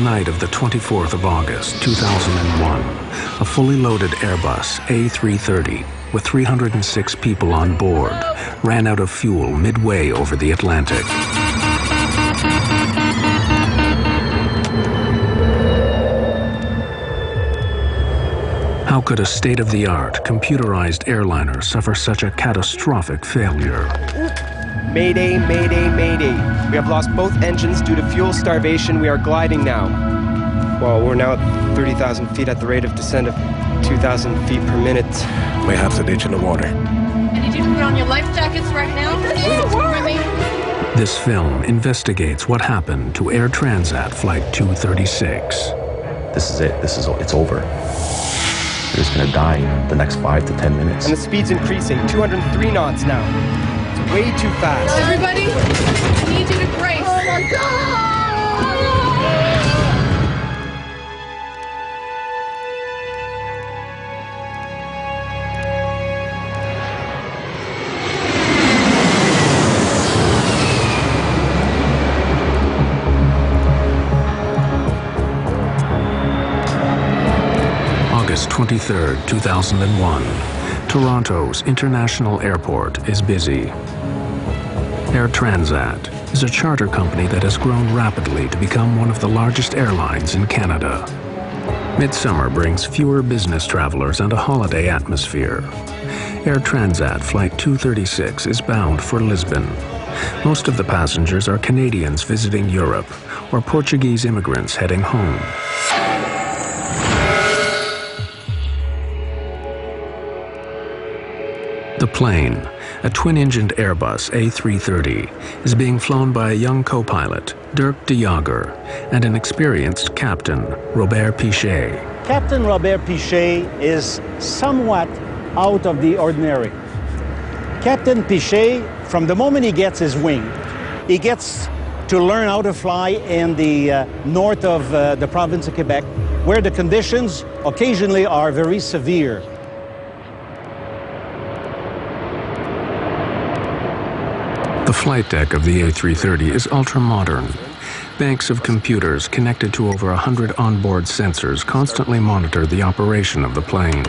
night of the 24th of August, 2001, a fully loaded Airbus A330 with 306 people on board ran out of fuel midway over the Atlantic. How could a state-of-the-art, computerized airliner suffer such a catastrophic failure? Mayday, mayday, mayday. We have lost both engines due to fuel starvation. We are gliding now. Well, we're now at 30,000 feet at the rate of descent of 2,000 feet per minute. We have to ditch in the water. And you need to put on your life jackets right now? This film investigates what happened to Air Transat Flight 236. This is it. It's over. They're just going to die in the next 5 to 10 minutes. And the speed's increasing, 203 knots now. It's way too fast. Everybody, I need you to brace. Oh my God! August 23rd, 2001. Toronto's International Airport is busy. Air Transat is a charter company that has grown rapidly to become one of the largest airlines in Canada. Midsummer brings fewer business travelers and a holiday atmosphere. Air Transat Flight 236 is bound for Lisbon. Most of the passengers are Canadians visiting Europe or Portuguese immigrants heading home. The plane, a twin-engined Airbus A330, is being flown by a young co-pilot, Dirk de Jager, and an experienced captain, Robert Pichet. Captain Robert Pichet is somewhat out of the ordinary. Captain Pichet, from the moment he gets his wing, he gets to learn how to fly in the north of the province of Quebec, where the conditions occasionally are very severe. The flight deck of the A330 is ultra-modern. Banks of computers connected to over 100 onboard sensors constantly monitor the operation of the plane.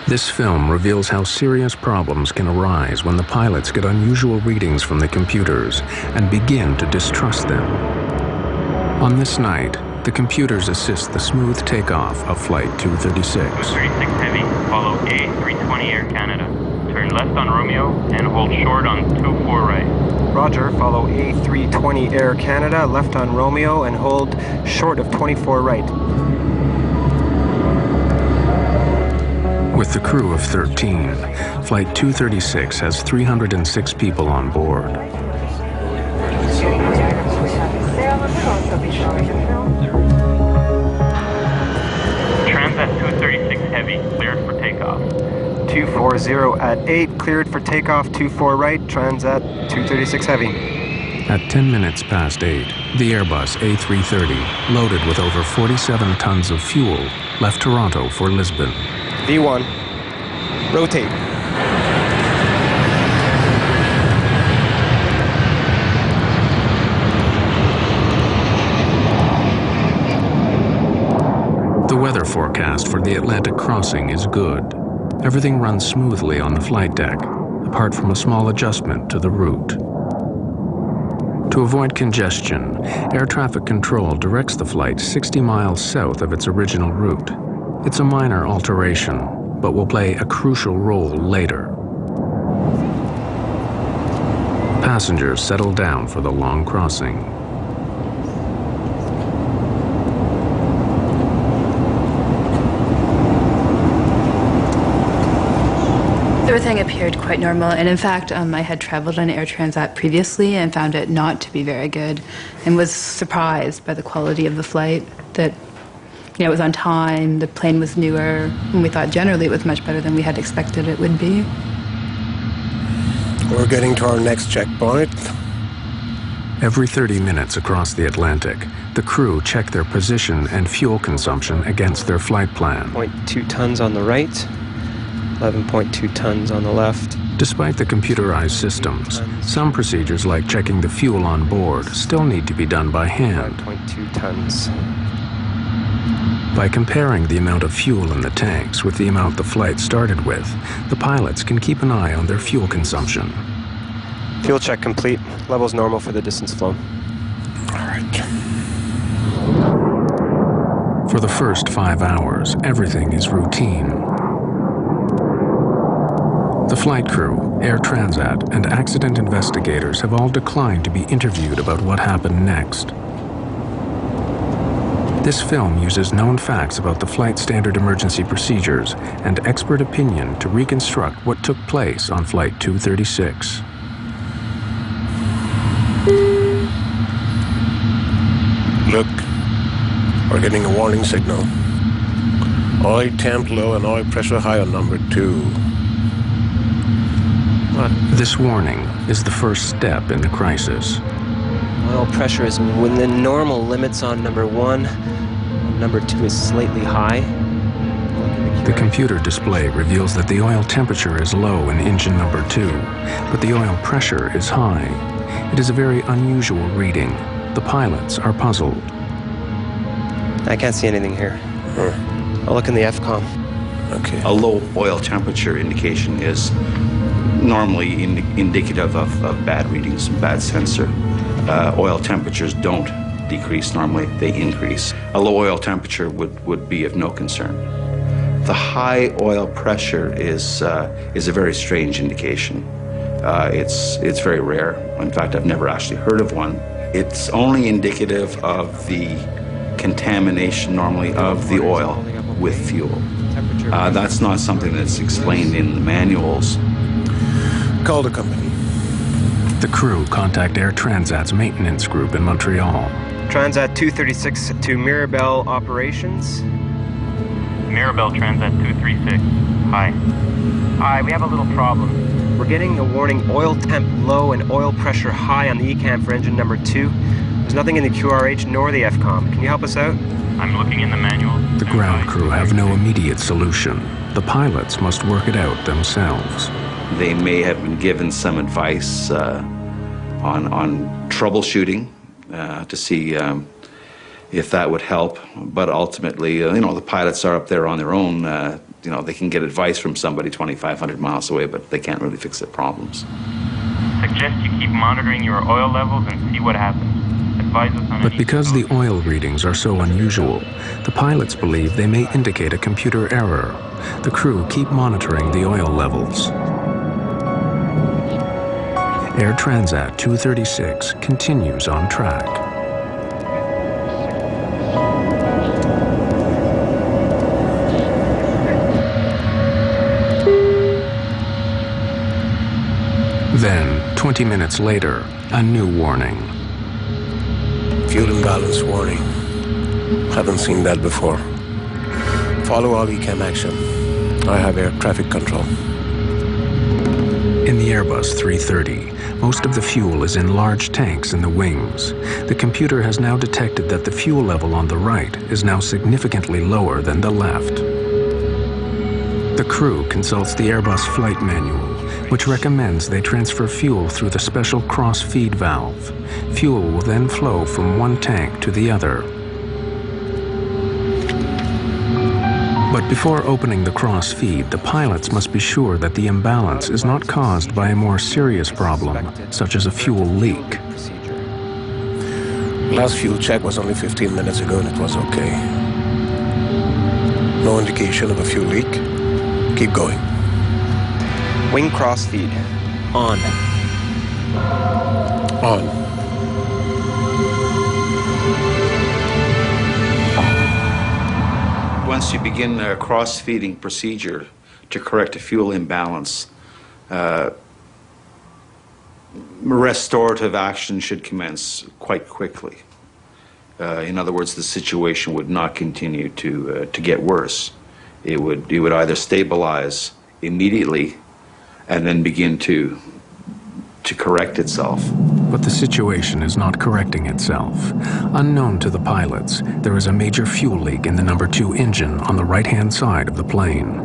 This film reveals how serious problems can arise when the pilots get unusual readings from the computers and begin to distrust them. On this night, the computers assist the smooth takeoff of Flight 236. 236 Heavy, follow A320 Air Canada. Turn left on Romeo and hold short on 24 right. Roger, follow A320 Air Canada, left on Romeo and hold short of 24 right. With the crew of 13, Flight 236 has 306 people on board. Transat 236 Heavy, cleared for takeoff. 240 at 8, cleared for takeoff, 24 right, Transat 236 Heavy. At 10 minutes past 8, the Airbus A330, loaded with over 47 tons of fuel, left Toronto for Lisbon. V1, rotate. The weather forecast for the Atlantic crossing is good. Everything runs smoothly on the flight deck, apart from a small adjustment to the route. To avoid congestion, air traffic control directs the flight 60 miles south of its original route. It's a minor alteration, but will play a crucial role later. Passengers settle down for the long crossing. Everything appeared quite normal, and in fact, I had traveled on Air Transat previously and found it not to be very good, and was surprised by the quality of the flight, that it was on time, the plane was newer, and we thought generally it was much better than we had expected it would be. We're getting to our next checkpoint. Every 30 minutes across the Atlantic, the crew check their position and fuel consumption against their flight plan. 0.2 tons on the right. 11.2 tons on the left. Despite the computerized systems, some procedures like checking the fuel on board still need to be done by hand. 5.2 tons. By comparing the amount of fuel in the tanks with the amount the flight started with, the pilots can keep an eye on their fuel consumption. Fuel check complete. Levels normal for the distance flown. All right. For the first 5 hours, everything is routine. The flight crew, Air Transat, and accident investigators have all declined to be interviewed about what happened next. This film uses known facts about the flight standard emergency procedures and expert opinion to reconstruct what took place on Flight 236. Look, we're getting a warning signal. Oil temp low and oil pressure high on number 2. This warning is the first step in the crisis. Oil pressure is within normal limits on number 1. Number 2 is slightly high. The computer display reveals that the oil temperature is low in engine number 2, but the oil pressure is high. It is a very unusual reading. The pilots are puzzled. I can't see anything here. I'll look in the FCOM. Okay. A low oil temperature indication is normally indicative of bad readings, bad sensor. Oil temperatures don't decrease normally, they increase. A low oil temperature would be of no concern. The high oil pressure is a very strange indication. It's very rare. In fact, I've never actually heard of one. It's only indicative of the contamination normally of the oil with fuel. That's not something that's explained in the manuals. Call the company. The crew contact Air Transat's maintenance group in Montreal. Transat 236 to Mirabel Operations. Mirabel Transat 236. Hi. Hi, we have a little problem. We're getting a warning oil temp low and oil pressure high on the ECAM for engine number 2. There's nothing in the QRH nor the FCOM. Can you help us out? I'm looking in the manual. The ground crew have no immediate solution. The pilots must work it out themselves. They may have been given some advice on troubleshooting to see if that would help. But ultimately, the pilots are up there on their own. They can get advice from somebody 2,500 miles away, but they can't really fix their problems. Suggest you keep monitoring your oil levels and see what happens. Advise us on But because the oil readings are so unusual, the pilots believe they may indicate a computer error. The crew keep monitoring the oil levels. Air Transat 236 continues on track. Then, 20 minutes later, a new warning. Fuel imbalance warning. Haven't seen that before. Follow all ECAM action. I have air traffic control. In the Airbus 330, most of the fuel is in large tanks in the wings. The computer has now detected that the fuel level on the right is now significantly lower than the left. The crew consults the Airbus flight manual, which recommends they transfer fuel through the special cross-feed valve. Fuel will then flow from one tank to the other. But before opening the cross-feed, the pilots must be sure that the imbalance is not caused by a more serious problem, such as a fuel leak. Last fuel check was only 15 minutes ago and it was okay. No indication of a fuel leak. Keep going. Wing crossfeed. On. On. Once you begin a cross-feeding procedure to correct a fuel imbalance, restorative action should commence quite quickly. In other words, the situation would not continue to get worse. It would either stabilize immediately and then begin to correct itself. But the situation is not correcting itself. Unknown to the pilots, there is a major fuel leak in the number 2 engine on the right-hand side of the plane.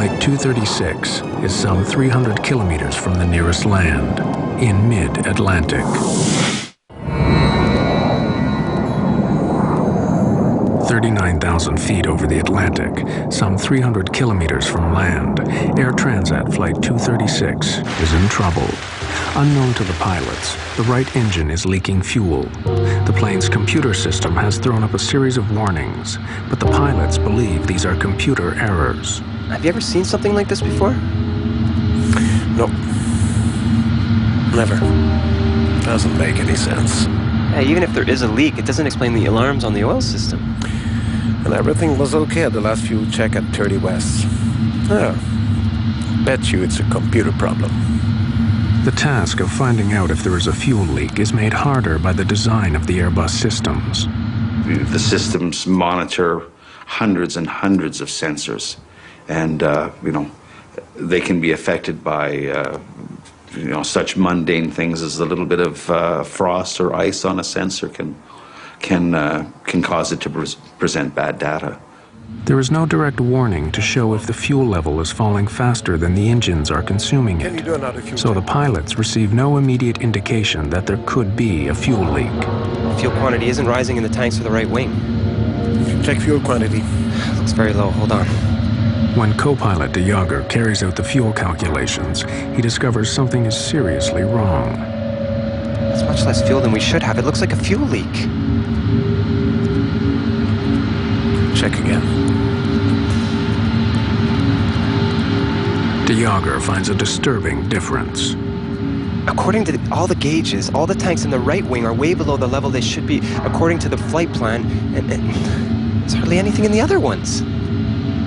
Flight 236 is some 300 kilometers from the nearest land, in mid-Atlantic. 39,000 feet over the Atlantic, some 300 kilometers from land, Air Transat Flight 236 is in trouble. Unknown to the pilots, the right engine is leaking fuel. The plane's computer system has thrown up a series of warnings, but the pilots believe these are computer errors. Have you ever seen something like this before? No. Never. Doesn't make any sense. Yeah, even if there is a leak, it doesn't explain the alarms on the oil system. And everything was okay at the last fuel check at 30 West. Yeah. Bet you it's a computer problem. The task of finding out if there is a fuel leak is made harder by the design of the Airbus systems. The systems monitor hundreds and hundreds of sensors, and they can be affected by such mundane things as a little bit of frost or ice on a sensor can cause it to present bad data. There is no direct warning to show if the fuel level is falling faster than the engines are consuming it, so the pilots receive no immediate indication that there could be a fuel leak. Fuel quantity isn't rising in the tanks for the right wing. Check fuel quantity. Looks very low. Hold on. When co-pilot de Jager carries out the fuel calculations, he discovers something is seriously wrong. It's much less fuel than we should have. It looks like a fuel leak. Check again. De Jager finds a disturbing difference. According to all the gauges, all the tanks in the right wing are way below the level they should be according to the flight plan, and there's hardly anything in the other ones.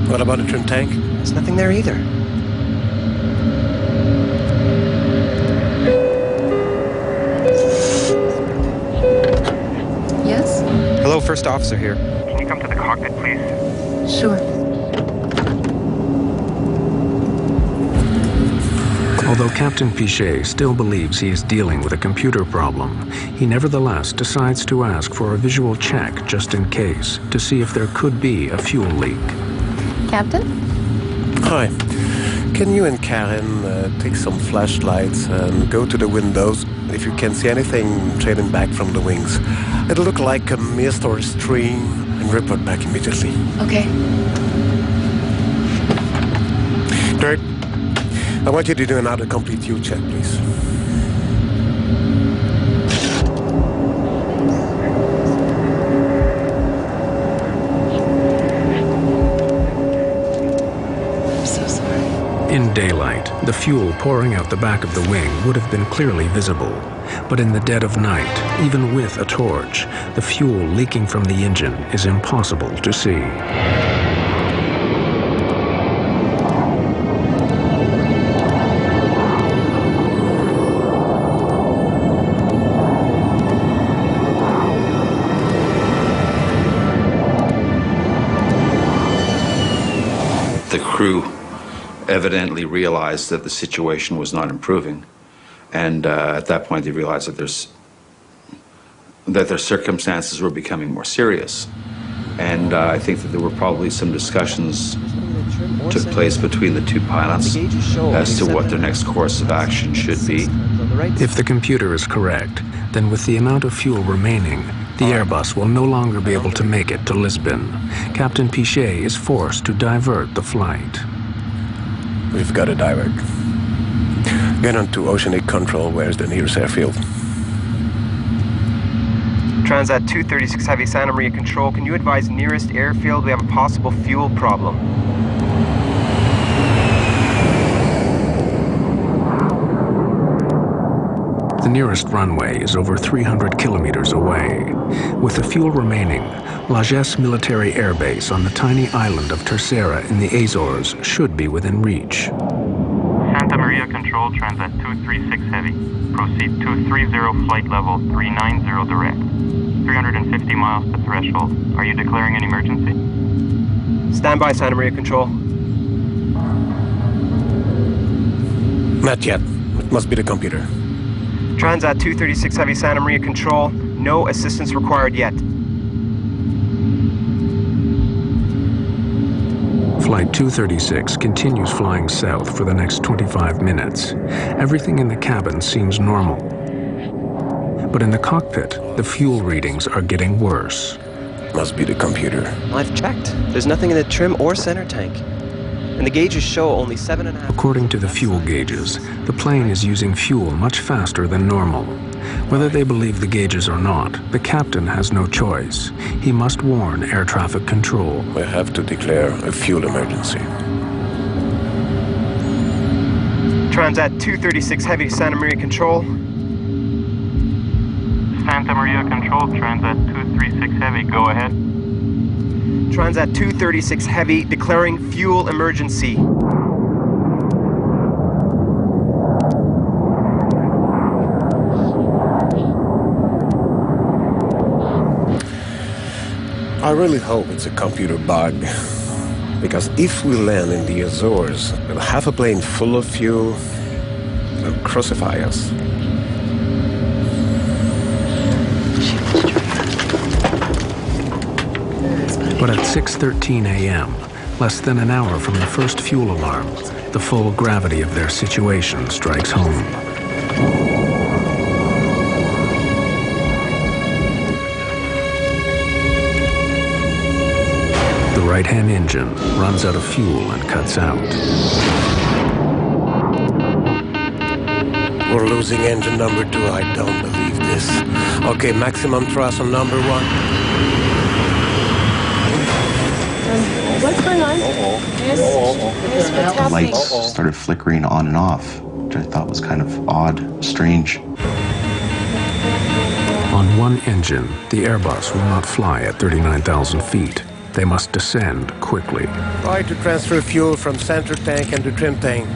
What about the trim tank? There's nothing there either. Yes? Hello, first officer here. Can you come to the cockpit, please? Sure. Although Captain Pichet still believes he is dealing with a computer problem, he nevertheless decides to ask for a visual check just in case, to see if there could be a fuel leak. Captain? Hi. Can you and Karen take some flashlights and go to the windows if you can see anything trailing back from the wings? It'll look like a mist or a stream, and report back immediately. Okay. Dirk, I want you to do another complete fuel check, please. In daylight, the fuel pouring out the back of the wing would have been clearly visible. But in the dead of night, even with a torch, the fuel leaking from the engine is impossible to see. The crew evidently realized that the situation was not improving, and at that point they realized that their circumstances were becoming more serious. And I think that there were probably some discussions took place between the two pilots as to what their next course of action should be. If the computer is correct, then with the amount of fuel remaining, the Airbus will no longer be able to make it to Lisbon. Captain Pichet is forced to divert the flight. We've got to divert. Get on to Oceanic Control. Where's the nearest airfield? Transat 236 Heavy, Santa Maria Control. Can you advise nearest airfield? We have a possible fuel problem. The nearest runway is over 300 kilometers away. With the fuel remaining, Lagesse Military Air Base on the tiny island of Terceira in the Azores should be within reach. Santa Maria Control, Transat 236 Heavy. Proceed 230, flight level 390 direct. 350 miles to threshold. Are you declaring an emergency? Stand by, Santa Maria Control. Not yet. It must be the computer. Transat 236 Heavy, Santa Maria Control. No assistance required yet. Flight 236 continues flying south for the next 25 minutes. Everything in the cabin seems normal. But in the cockpit, the fuel readings are getting worse. Must be the computer. I've checked. There's nothing in the trim or center tank. And the gauges show only 7.5. According to the fuel gauges, the plane is using fuel much faster than normal. Whether they believe the gauges or not, the captain has no choice. He must warn air traffic control. We have to declare a fuel emergency. Transat 236 Heavy, Santa Maria Control. Santa Maria Control, Transat 236 Heavy, go ahead. Transat 236 Heavy, declaring fuel emergency. I really hope it's a computer bug. Because if we land in the Azores with half a plane full of fuel, they'll crucify us. But at 6:13 a.m., less than an hour from the first fuel alarm, the full gravity of their situation strikes home. The right-hand engine runs out of fuel and cuts out. We're losing engine number 2. I don't believe this. Okay, maximum thrust on number 1. What's going on? Miss, what's The happening? lights started flickering on and off, which I thought was kind of odd, strange. On one engine, the Airbus will not fly at 39,000 feet. They must descend quickly. Try to transfer fuel from center tank and the trim tank.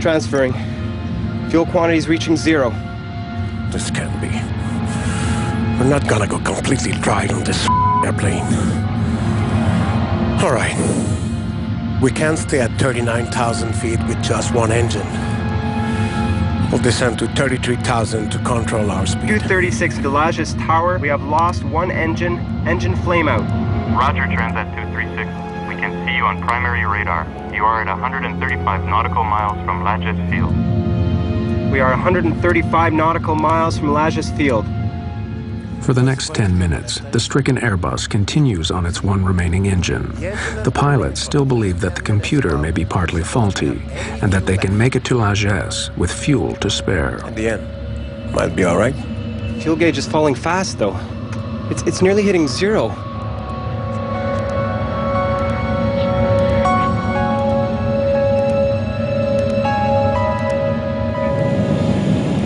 Transferring. Fuel quantities reaching 0. This can't be. We're not gonna go completely dry on this airplane. All right. We can't stay at 39,000 feet with just one engine. We'll descend to 33,000 to control our speed. 236 Villages Tower. We have lost one engine. Engine flame out. Roger, Transat 236. We can see you on primary radar. You are at 135 nautical miles from Lajes Field. We are 135 nautical miles from Lajes Field. For the next 10 minutes, the stricken Airbus continues on its one remaining engine. The pilots still believe that the computer may be partly faulty and that they can make it to Lajes with fuel to spare. In the end, might be all right. Fuel gauge is falling fast, though. It's nearly hitting 0.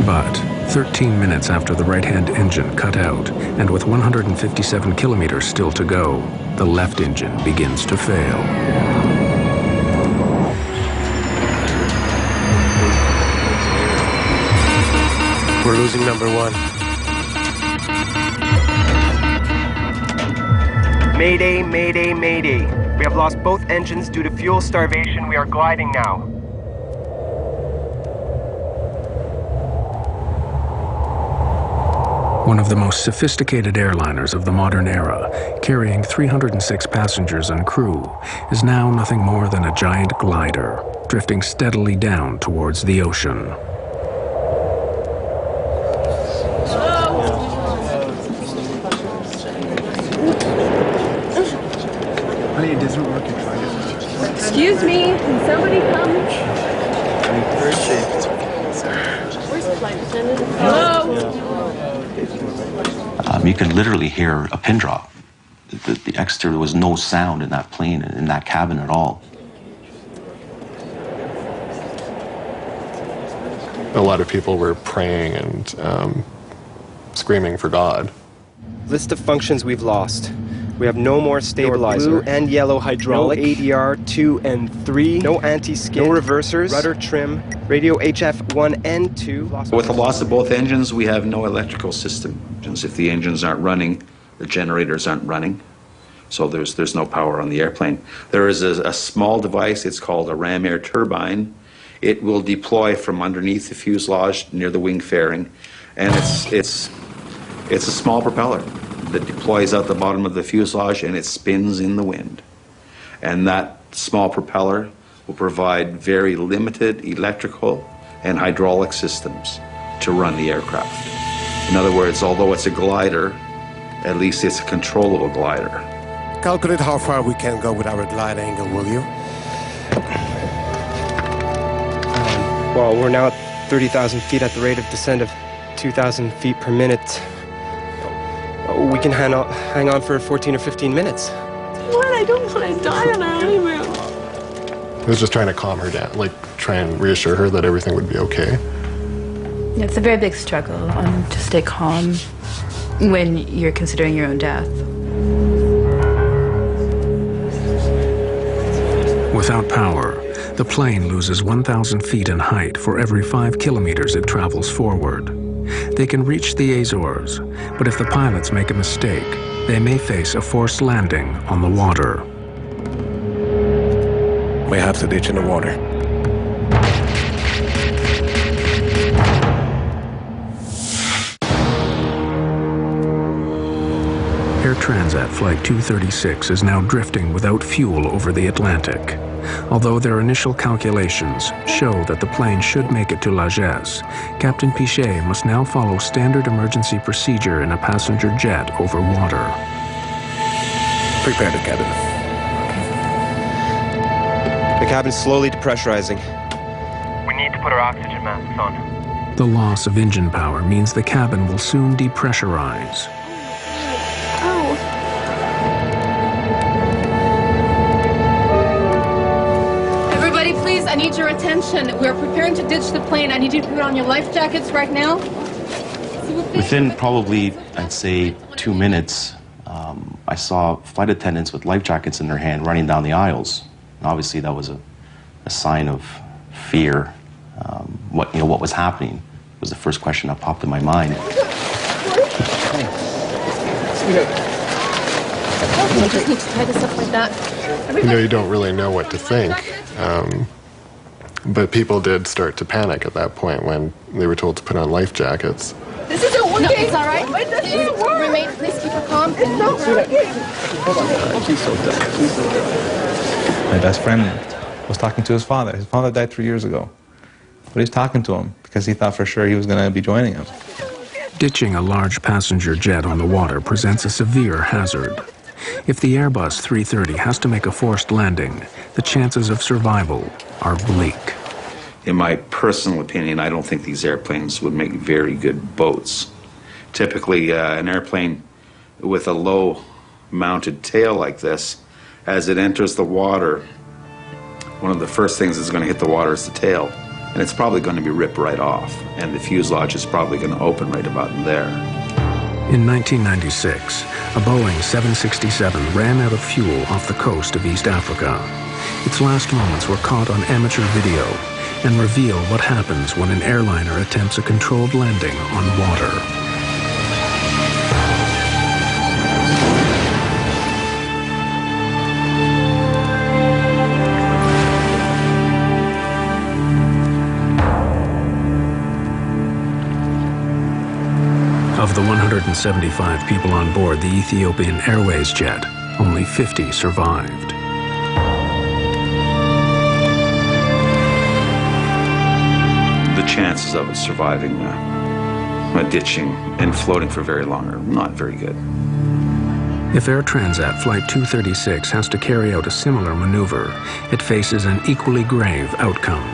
But 13 minutes after the right-hand engine cut out, and with 157 kilometers still to go, the left engine begins to fail. We're losing number 1. Mayday, mayday, mayday. We have lost both engines due to fuel starvation. We are gliding now. One of the most sophisticated airliners of the modern era, carrying 306 passengers and crew, is now nothing more than a giant glider, drifting steadily down towards the ocean. Honey, it doesn't work. Excuse me, can somebody come? Where's the flight attendant? Hello? You could literally hear a pin drop. The exterior, there was no sound in that plane, in that cabin at all. A lot of people were praying and screaming for God. List of functions we've lost. We have no more stabilizer. Blue and yellow hydraulic. No ADR 2 and 3. No anti-skid. No reversers. Rudder trim. Radio HF 1 and 2. With the loss of both engines, we have no electrical system. If the engines aren't running, the generators aren't running. So there's no power on the airplane. There is a small device, it's called a ram air turbine. It will deploy from underneath the fuselage near the wing fairing. And it's a small propeller that deploys out the bottom of the fuselage and it spins in the wind. And that small propeller will provide very limited electrical and hydraulic systems to run the aircraft. In other words, although it's a glider, at least it's a controllable glider. Calculate how far we can go with our glide angle, will you? Well, we're now at 30,000 feet at the rate of descent of 2,000 feet per minute. We can hang on for 14 or 15 minutes. What? I don't want to die on our honeymoon. I was just trying to calm her down, like try and reassure her that everything would be okay. It's a very big struggle to stay calm when you're considering your own death. Without power, the plane loses 1,000 feet in height for every 5 kilometers it travels forward. They can reach the Azores, but if the pilots make a mistake, they may face a forced landing on the water. We have to ditch in the water. Air Transat Flight 236 is now drifting without fuel over the Atlantic. Although their initial calculations show that the plane should make it to Lajes, Captain Pichet must now follow standard emergency procedure in a passenger jet over water. Prepare the cabin. The cabin's slowly depressurizing. We need to put our oxygen masks on. The loss of engine power means the cabin will soon depressurize. Everybody, please, I need your attention. We're preparing to ditch the plane. I need you to put on your life jackets right now. Within probably, I'd say, 2 minutes, I saw flight attendants with life jackets in their hand running down the aisles. And obviously, that was a sign of fear. What was happening was the first question that popped in my mind. We just need to tie this up like that. You know, you don't really know what to think. But people did start to panic at that point when they were told to put on life jackets. This isn't working. No, it's all right. Remain, please keep her calm. It's not working. My best friend was talking to his father. His father died 3 years ago. But he's talking to him because he thought for sure he was going to be joining him. Ditching a large passenger jet on the water presents a severe hazard. If the Airbus 330 has to make a forced landing, the chances of survival are bleak. In my personal opinion, I don't think these airplanes would make very good boats. Typically, an airplane with a low-mounted tail like this, as it enters the water, one of the first things that's going to hit the water is the tail. And it's probably going to be ripped right off, and the fuselage is probably going to open right about there. In 1996, a Boeing 767 ran out of fuel off the coast of East Africa. Its last moments were caught on amateur video and reveal what happens when an airliner attempts a controlled landing on water. Of the 175 people on board the Ethiopian Airways jet, only 50 survived. The chances of it surviving ditching and floating for very long are not very good. If Air Transat Flight 236 has to carry out a similar maneuver, it faces an equally grave outcome.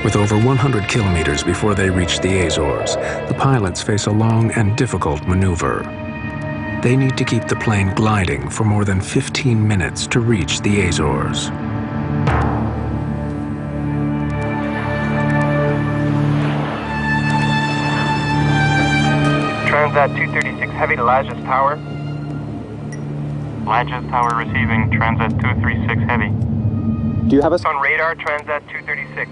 With over 100 kilometers before they reach the Azores, the pilots face a long and difficult maneuver. They need to keep the plane gliding for more than 15 minutes to reach the Azores. Transat 236 Heavy to Lajes Tower. Lajes Tower receiving, Transat 236 Heavy. Do you have us On radar, Transat 236.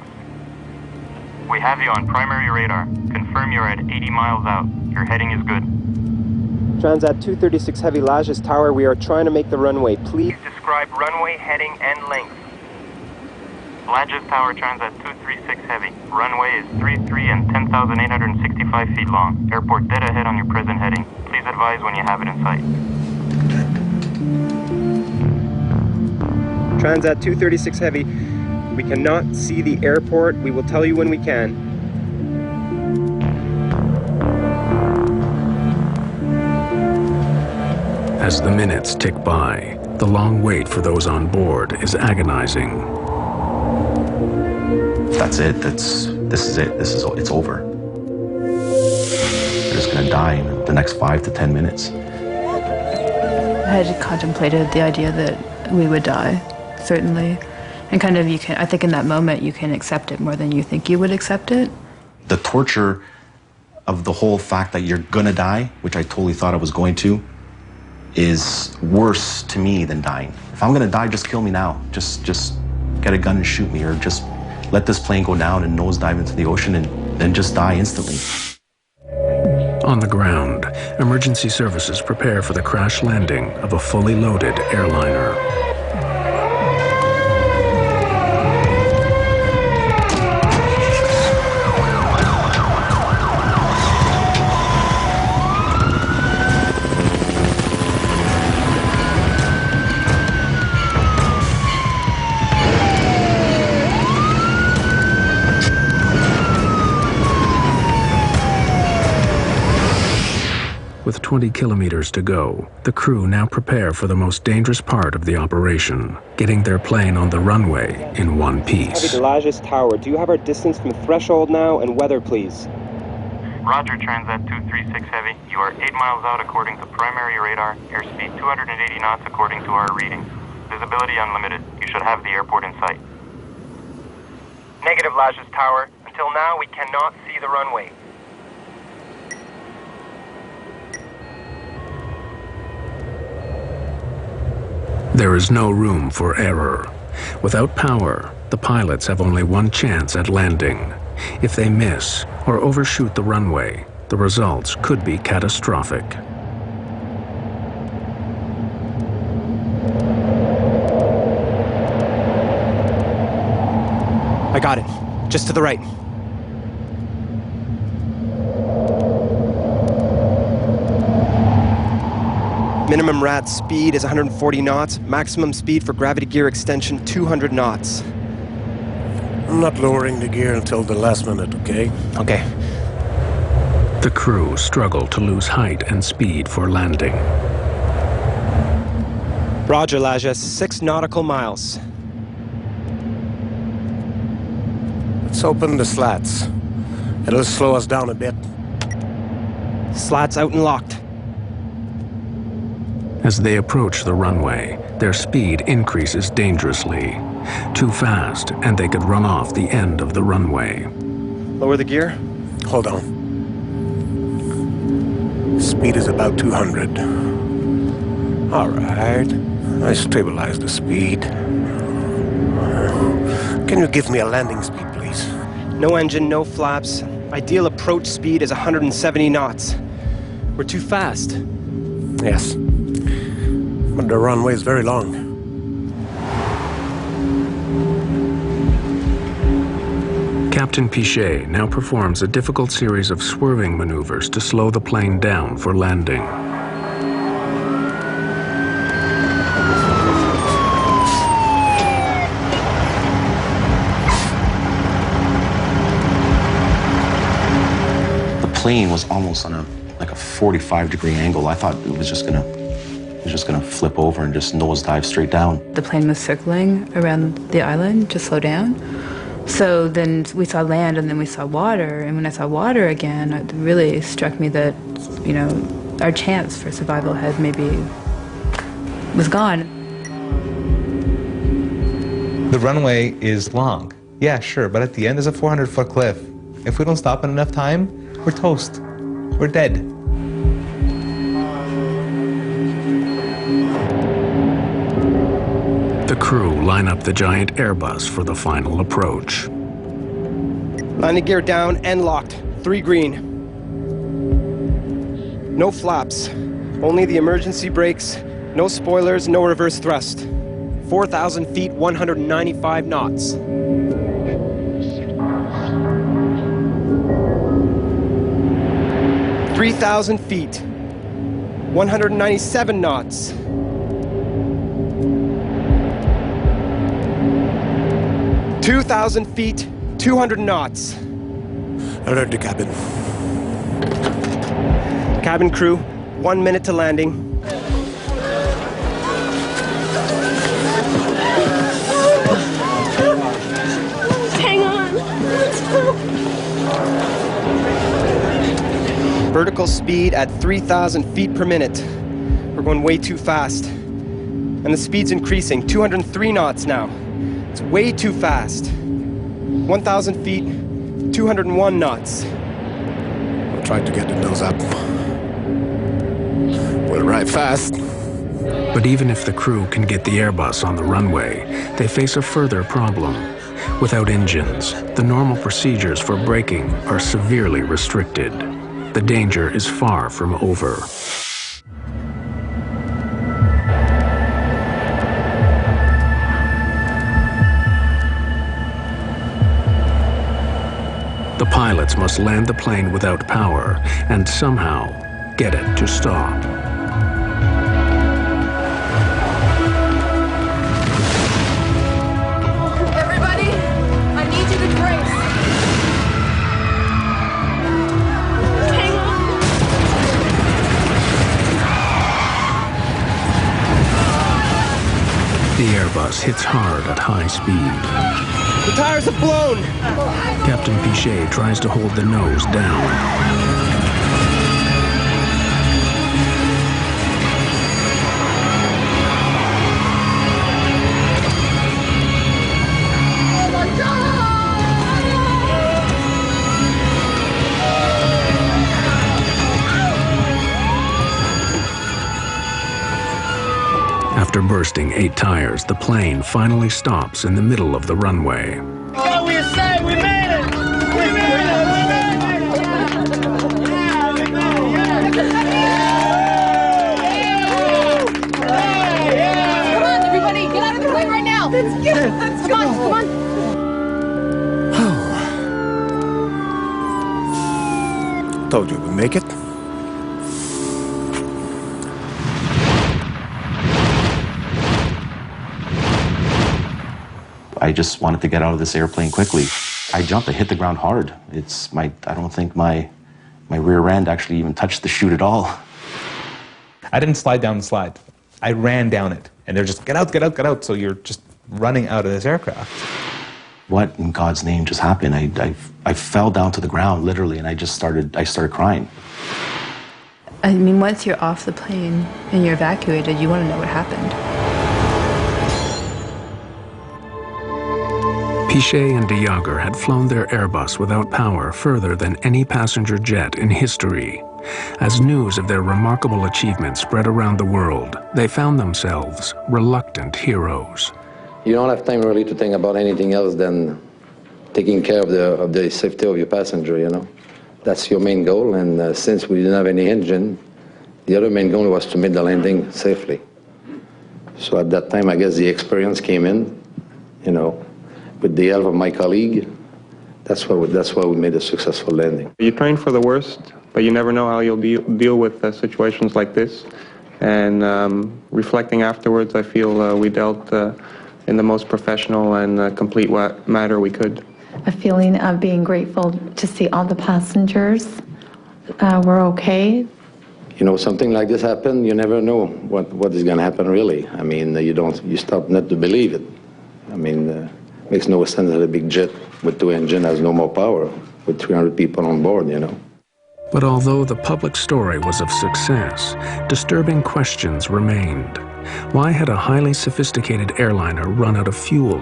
We have you on primary radar. Confirm you're at 80 miles out. Your heading is good. Transat 236 Heavy Lajes Tower? We are trying to make the runway. Please Describe runway, heading, and length. Lajes Tower, Transat 236 Heavy. Runway is 33 and 10,865 feet long. Airport dead ahead on your present heading. Please Please advise when you have it in sight. Transat 236 Heavy, we cannot see the airport. We will tell you when we can. As the minutes tick by, the long wait for those on board is agonizing. That's it. This is it. It's over. They're just gonna die in the next 5 to 10 minutes. I had contemplated the idea that we would die, certainly. And kind of I think in that moment you can accept it more than you think you would accept it. The torture of the whole fact that you're gonna die, which I totally thought I was going to, is worse to me than dying. If I'm gonna die, just kill me now. Just get a gun and shoot me, or just let this plane go down and nosedive into the ocean and then just die instantly. On the ground, emergency services prepare for the crash landing of a fully loaded airliner. With 20 kilometers to go, the crew now prepare for the most dangerous part of the operation, getting their plane on the runway in one piece. Heavy to Lajes Tower, do you have our distance from threshold now and weather, please? Roger, Transat 236 Heavy. You are 8 miles out according to primary radar. Airspeed 280 knots according to our readings. Visibility unlimited. You should have the airport in sight. Negative, Lajes Tower. Until now, we cannot see the runway. There is no room for error. Without power, the pilots have only one chance at landing. If they miss or overshoot the runway, the results could be catastrophic. I got it. Just to the right. Minimum RAD speed is 140 knots. Maximum speed for gravity gear extension, 200 knots. I'm not lowering the gear until the last minute, okay? Okay. The crew struggle to lose height and speed for landing. Roger, Lajes. 6 nautical miles. Let's open the slats. It'll slow us down a bit. Slats out and locked. As they approach the runway, their speed increases dangerously. Too fast, and they could run off the end of the runway. Lower the gear. Hold on. Speed is about 200. All right. I stabilize the speed. Can you give me a landing speed, please? No engine, no flaps. Ideal approach speed is 170 knots. We're too fast. Yes. But the runway is very long. Captain Pichet now performs a difficult series of swerving maneuvers to slow the plane down for landing. The plane was almost on a 45-degree angle. I thought it was just gonna flip over and just nosedive straight down. The plane was circling around the island to slow down. So then we saw land and then we saw water. And when I saw water again, it really struck me that, our chance for survival had was gone. The runway is long. Yeah, sure, but at the end is a 400-foot cliff. If we don't stop in enough time, we're toast. We're dead. The crew line up the giant Airbus for the final approach. Landing gear down and locked. 3 green. No flaps. Only the emergency brakes. No spoilers, no reverse thrust. 4,000 feet, 195 knots. "3,000 feet. 197 knots. "2,000 feet, 200 knots. Alert the cabin. Cabin crew, 1 minute to landing. Hang on. Let's go. Vertical speed at 3,000 feet per minute. We're going way too fast. And the speed's increasing, 203 knots now. It's way too fast. 1,000 feet, 201 knots. We'll try to get the nose up. We'll arrive fast. But even if the crew can get the Airbus on the runway, they face a further problem. Without engines, the normal procedures for braking are severely restricted. The danger is far from over. The pilots must land the plane without power and somehow get it to stop. Everybody, I need you to brace. Hang on. The Airbus hits hard at high speed. The tires have blown! Captain Pichet tries to hold the nose down. Oh my God! After bursting 8 tires, the plane finally stops in the middle of the runway. So we say we made it! We made it! We made it! Yeah, we made it! Yeah! Come on, everybody, get out of the way right now. Let's get it. Come on, come on. Told you we'd make it. I just wanted to get out of this airplane quickly. I jumped, I hit the ground hard. I don't think my rear end actually even touched the chute at all. I didn't slide down the slide. I ran down it. And they're just, get out, get out, get out. So you're just running out of this aircraft. What in God's name just happened? I fell down to the ground, literally, and I started crying. I mean, once you're off the plane and you're evacuated, you want to know what happened. Pichet and de Jager had flown their Airbus without power further than any passenger jet in history. As news of their remarkable achievement spread around the world, they found themselves reluctant heroes. You don't have time really to think about anything else than taking care of the safety of your passenger, you know. That's your main goal, and since we didn't have any engine, the other main goal was to make the landing safely. So at that time, I guess the experience came in, you know. With the help of my colleague, that's why we made a successful landing. You train for the worst, but you never know how you'll deal with situations like this. And reflecting afterwards, I feel we dealt in the most professional and complete manner we could. A feeling of being grateful to see all the passengers were okay. You know, something like this happened, you never know what is going to happen really. I mean, you start not to believe it. I mean, makes no sense that a big jet with 2 engines has no more power with 300 people on board, you know. But although the public story was of success, disturbing questions remained. Why had a highly sophisticated airliner run out of fuel?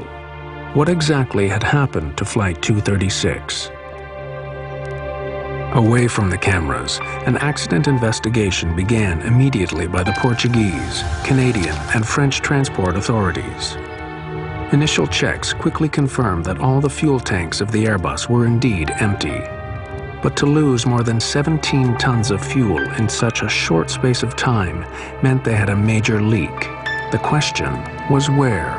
What exactly had happened to Flight 236? Away from the cameras, an accident investigation began immediately by the Portuguese, Canadian, and French transport authorities. Initial checks quickly confirmed that all the fuel tanks of the Airbus were indeed empty. But to lose more than 17 tons of fuel in such a short space of time meant they had a major leak. The question was where?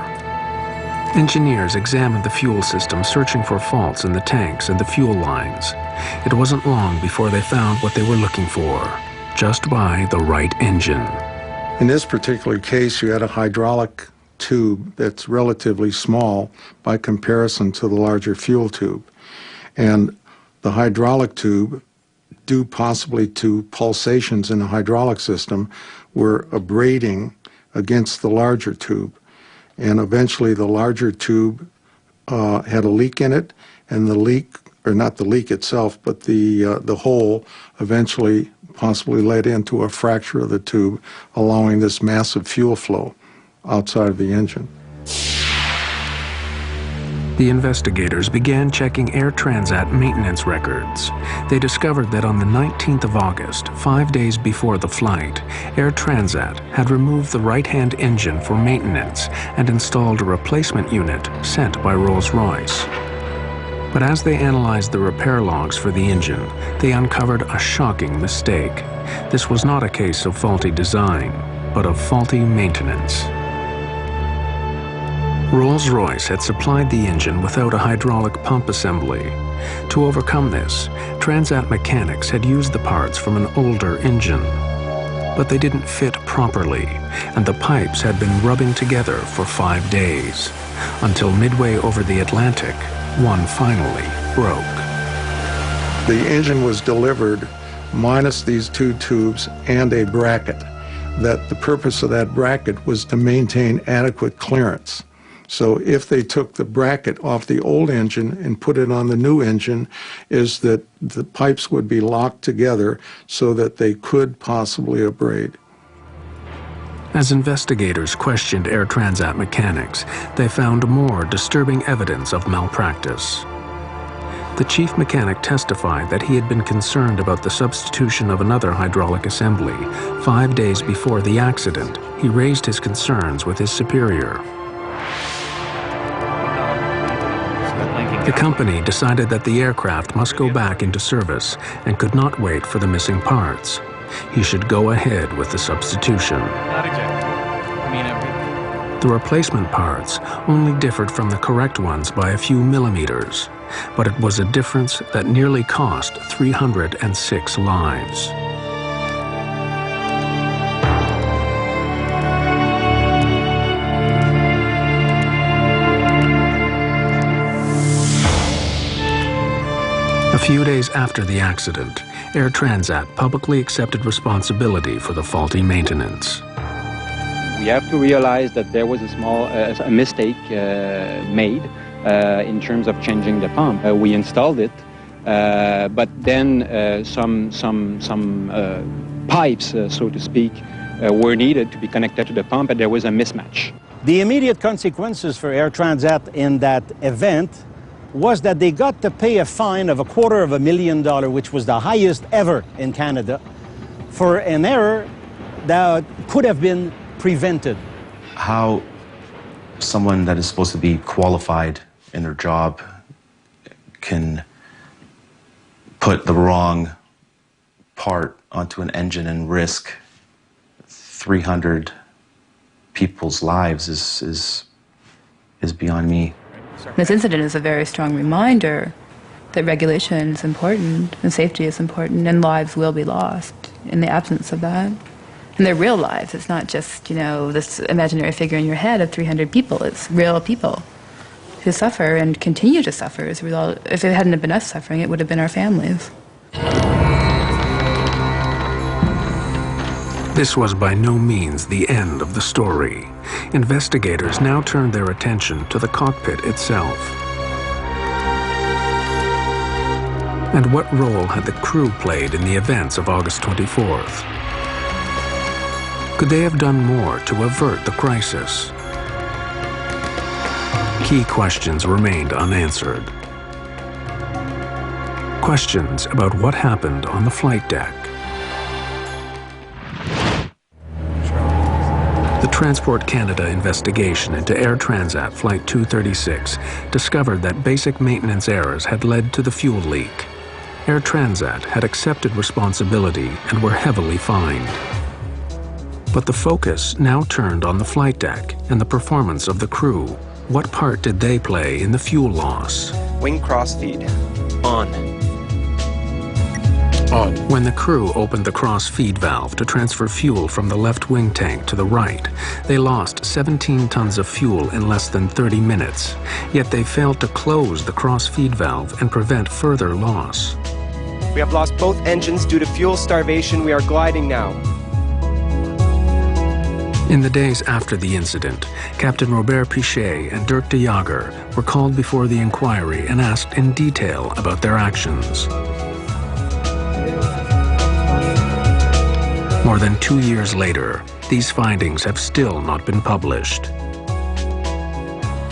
Engineers examined the fuel system, searching for faults in the tanks and the fuel lines. It wasn't long before they found what they were looking for: just buy the right engine. In this particular case, you had a hydraulic tube that's relatively small by comparison to the larger fuel tube. And the hydraulic tube, due possibly to pulsations in the hydraulic system, were abrading against the larger tube. And eventually the larger tube had a leak in it, and the leak, or not the leak itself, but the hole eventually possibly led into a fracture of the tube, allowing this massive fuel flow outside of the engine. The investigators began checking Air Transat maintenance records. They discovered that on the 19th of August, 5 days before the flight, Air Transat had removed the right-hand engine for maintenance and installed a replacement unit sent by Rolls-Royce. But as they analyzed the repair logs for the engine, they uncovered a shocking mistake. This was not a case of faulty design, but of faulty maintenance. Rolls-Royce had supplied the engine without a hydraulic pump assembly. To overcome this, Transat mechanics had used the parts from an older engine. But they didn't fit properly, and the pipes had been rubbing together for 5 days, until midway over the Atlantic, one finally broke. The engine was delivered minus these two tubes and a bracket. That the purpose of that bracket was to maintain adequate clearance. So if they took the bracket off the old engine and put it on the new engine, is that the pipes would be locked together so that they could possibly abrade. As investigators questioned Air Transat mechanics, they found more disturbing evidence of malpractice. The chief mechanic testified that he had been concerned about the substitution of another hydraulic assembly. 5 days before the accident, he raised his concerns with his superior. The company decided that the aircraft must go back into service and could not wait for the missing parts. He should go ahead with the substitution. Not exactly. The replacement parts only differed from the correct ones by a few millimeters, but it was a difference that nearly cost 306 lives. A few days after the accident, Air Transat publicly accepted responsibility for the faulty maintenance. We have to realize that there was a small mistake made in terms of changing the pump. We installed it, but then some pipes, so to speak, were needed to be connected to the pump, and there was a mismatch. The immediate consequences for Air Transat in that event was that they got to pay a fine of $250,000, which was the highest ever in Canada, for an error that could have been prevented. How someone that is supposed to be qualified in their job can put the wrong part onto an engine and risk 300 people's lives is beyond me. This incident is a very strong reminder that regulation is important and safety is important, and lives will be lost in the absence of that. And they're real lives. It's not just, you know, this imaginary figure in your head of 300 people. It's real people who suffer and continue to suffer as a result. If it hadn't been us suffering, it would have been our families. This was by no means the end of the story. Investigators now turned their attention to the cockpit itself. And what role had the crew played in the events of August 24th? Could they have done more to avert the crisis? Key questions remained unanswered. Questions about what happened on the flight deck. The Transport Canada investigation into Air Transat Flight 236 discovered that basic maintenance errors had led to the fuel leak. Air Transat had accepted responsibility and were heavily fined. But the focus now turned on the flight deck and the performance of the crew. What part did they play in the fuel loss? Wing crossfeed on. On. When the crew opened the cross-feed valve to transfer fuel from the left wing tank to the right, they lost 17 tons of fuel in less than 30 minutes, yet they failed to close the cross-feed valve and prevent further loss. We have lost both engines due to fuel starvation. We are gliding now. In the days after the incident, Captain Robert Pichet and Dirk de Jager were called before the inquiry and asked in detail about their actions. More than 2 years later, these findings have still not been published.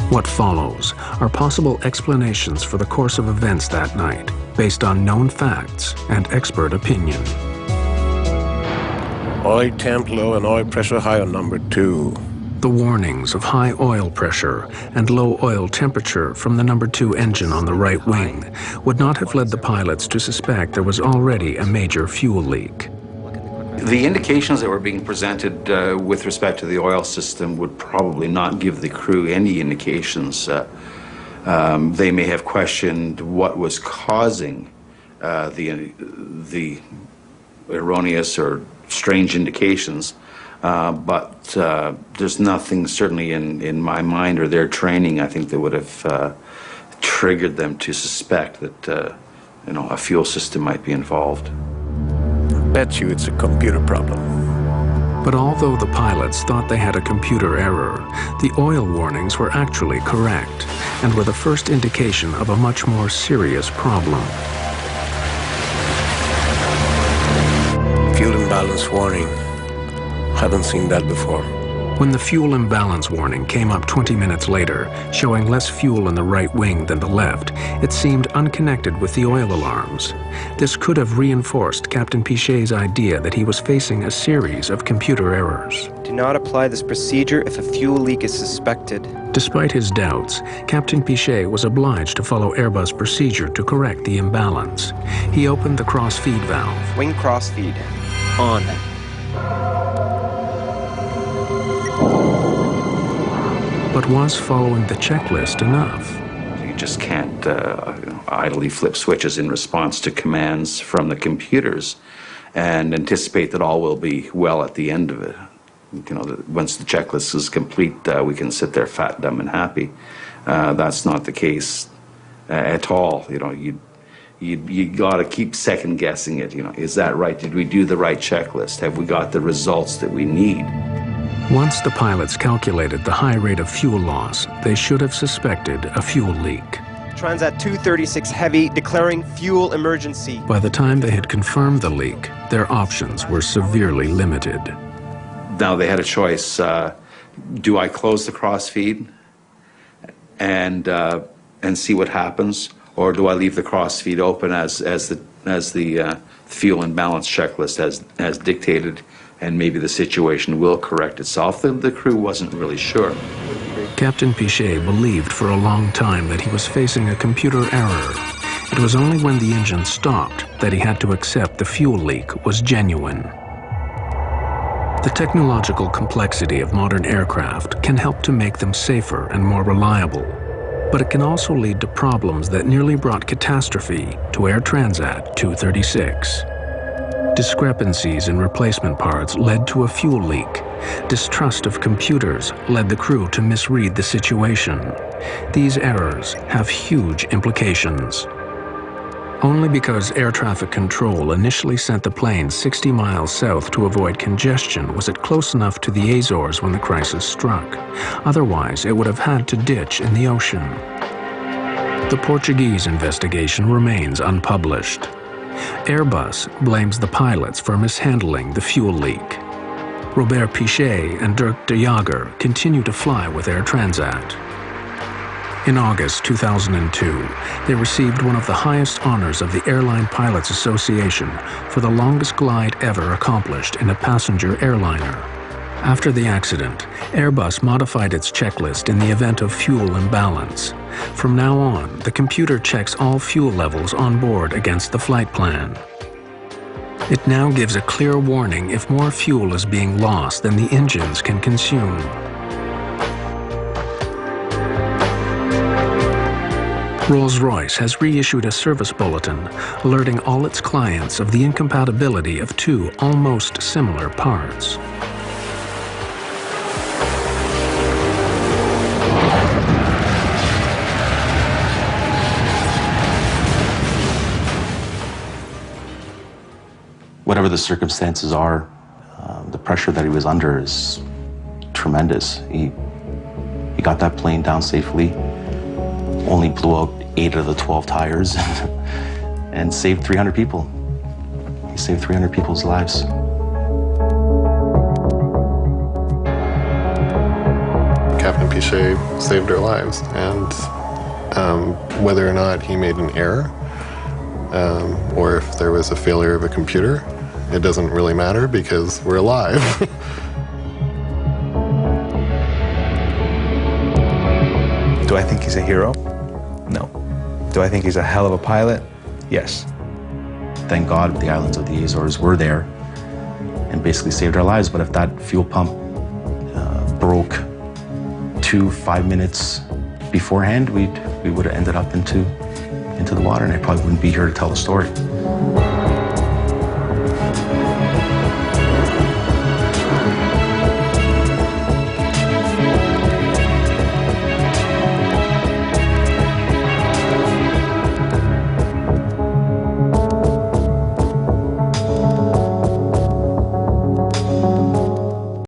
What follows are possible explanations for the course of events that night, based on known facts and expert opinion. Oil temp low and oil pressure high on number 2. The warnings of high oil pressure and low oil temperature from the number 2 engine on the right wing would not have led the pilots to suspect there was already a major fuel leak. The indications that were being presented with respect to the oil system would probably not give the crew any indications. They may have questioned what was causing the erroneous or strange indications, but there's nothing certainly in my mind or their training, I think, that would have triggered them to suspect that a fuel system might be involved. Bet you it's a computer problem. But although the pilots thought they had a computer error, the oil warnings were actually correct and were the first indication of a much more serious problem. Fuel imbalance warning. Haven't seen that before. When the fuel imbalance warning came up 20 minutes later, showing less fuel in the right wing than the left, it seemed unconnected with the oil alarms. This could have reinforced Captain Pichet's idea that he was facing a series of computer errors. Do not apply this procedure if a fuel leak is suspected. Despite his doubts, Captain Pichet was obliged to follow Airbus procedure to correct the imbalance. He opened the cross-feed valve. Wing cross-feed. On. But was following the checklist enough? You just can't idly flip switches in response to commands from the computers and anticipate that all will be well at the end of it. Once the checklist is complete, we can sit there fat, dumb, and happy. That's not the case at all. You got to keep second guessing it. Is that right? Did we do the right checklist? Have we got the results that we need? Once the pilots calculated the high rate of fuel loss, they should have suspected a fuel leak. Transat 236 Heavy declaring fuel emergency. By the time they had confirmed the leak, their options were severely limited. Now they had a choice. Do I close the crossfeed and see what happens, or do I leave the crossfeed open as the fuel imbalance checklist has dictated? And maybe the situation will correct itself. The crew wasn't really sure. Captain Pichet believed for a long time that he was facing a computer error. It was only when the engine stopped that he had to accept the fuel leak was genuine. The technological complexity of modern aircraft can help to make them safer and more reliable, but it can also lead to problems that nearly brought catastrophe to Air Transat 236. Discrepancies in replacement parts led to a fuel leak. Distrust of computers led the crew to misread the situation. These errors have huge implications. Only because air traffic control initially sent the plane 60 miles south to avoid congestion was it close enough to the Azores when the crisis struck. Otherwise, it would have had to ditch in the ocean. The Portuguese investigation remains unpublished. Airbus blames the pilots for mishandling the fuel leak. Robert Pichet and Dirk de Jager continue to fly with Air Transat. In August 2002, they received one of the highest honors of the Airline Pilots Association for the longest glide ever accomplished in a passenger airliner. After the accident, Airbus modified its checklist in the event of fuel imbalance. From now on, the computer checks all fuel levels on board against the flight plan. It now gives a clear warning if more fuel is being lost than the engines can consume. Rolls-Royce has reissued a service bulletin alerting all its clients of the incompatibility of two almost similar parts. Whatever the circumstances are, the pressure that he was under is tremendous. He got that plane down safely, only blew out 8 of the 12 tires, and saved 300 people. He saved 300 people's lives. Captain Pichet saved our lives, and whether or not he made an error, or if there was a failure of a computer, it doesn't really matter because we're alive. Do I think he's a hero? No. Do I think he's a hell of a pilot? Yes. Thank God the islands of the Azores were there and basically saved our lives. But if that fuel pump broke 5 minutes beforehand, we would have ended up into the water, and I probably wouldn't be here to tell the story.